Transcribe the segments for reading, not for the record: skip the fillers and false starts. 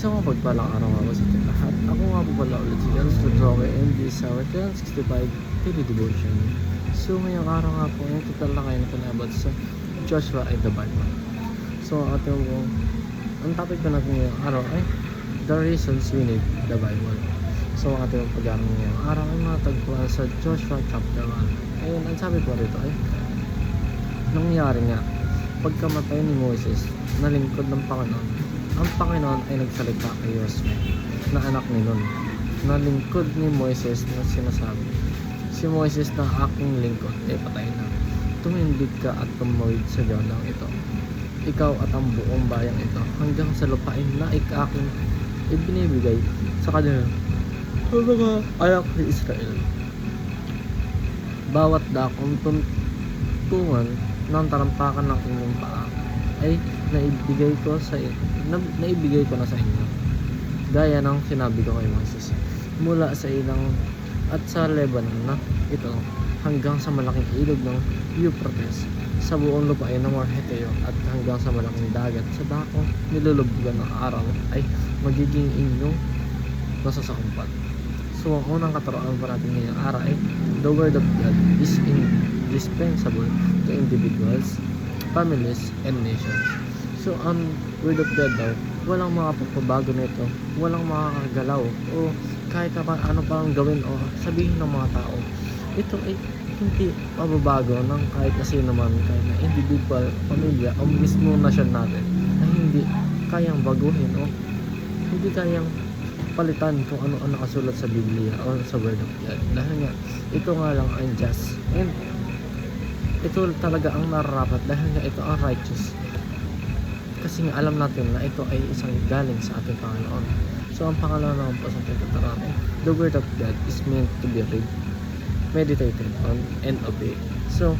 Isang mapagpalang araw nga po sa ating lahat. Ako nga po pala ulit si Elsa Roque and this is our 1065 Daily Devotion. So ngayong araw nga po, yung total na kayo na panabot sa Joshua and the Bible. So ang topic na natin ngayong araw ay the reasons we need the Bible. So ang ating pag-aaral ngayong araw ay matagpuan sa Joshua chapter 1. Ayun, ang sabi po rito ay nangyari nga pagkamatay ni Moses na lingkod ng Panginoon, ang Panginoon ay nagsalita kay Joshua na anak ni Nun, na lingkod ni Moises na sinasabi, si Moises na aking lingkod ay patay na. Tumindig ka at tumawid sa Jordang ito, ikaw at ang buong bayang ito, hanggang sa lupain na aking ibinibigay sa kanila ang mga anak ni Israel. Bawat dakong tuntungan ng tarampakan ng inyong paa ay naibigay ko na sa inyo, gaya ng sinabi ko kay Moses, mula sa ilang at sa Lebanon na ito hanggang sa malaking ilog ng Euphrates, sa buong lupain ng mga Heteo, at hanggang sa malaking dagat sa dakong nilulubugan ng araw ay magiging inyong nasasakumpat. So ang unang katuroan pa natin ngayong araw ay the word of God is indispensable to individuals, families, and nations. So ang word of God daw, walang makapagpabago nito, walang makakagalaw o kahit ano pa ang gawin o sabihin ng mga tao. Ito ay hindi mababago ng kahit na sino man, kahit na individual, pamilya o mismo nasyon natin, na hindi kayang baguhin o hindi kayang palitan kung ano ang nakasulat sa Biblia o sa word of God. Dahil nga ito nga lang ang just, and ito talaga ang nararapat, dahil nga ito ang righteous. Kasi nga alam natin na ito ay isang galing sa ating Panginoon. So ang pangalawa naman po sa ating katuroan ay the word of God is meant to be read, meditated on, and obeyed. So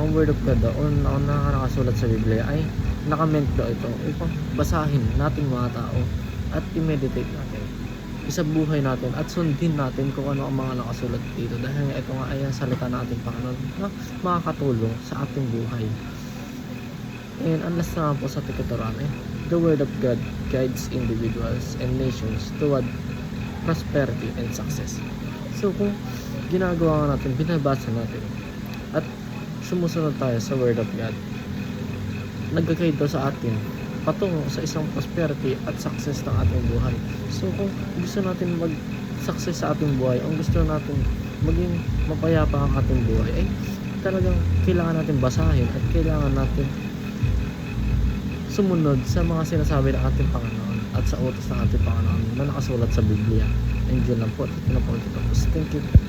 ang word of God daw, o nakasulat sa Biblia, ay nakament daw ito upang basahin natin mga tao at i-meditate natin, isabuhay natin at sundin natin kung ano ang mga nakasulat dito, dahil nga ito nga ay ang salita ng ating Panginoon na makakatulong sa ating buhay. And ang last naman po sa ating katuroan ay the word of God guides individuals and nations toward prosperity and success. So kung ginagawa natin, binabasa natin at sumusunod tayo sa word of God, nag-guide daw sa atin patungo sa isang prosperity at success ng ating buhay. So kung gusto natin mag-success sa ating buhay, ang gusto natin maging mapayapa ang ating buhay, ay talagang kailangan natin basahin at kailangan natin sumunod sa mga sinasabi ng ating Panginoon at sa utos ng ating Panginoon na nakasulat sa Biblia. And yun lang po. Ito na po. Thank you.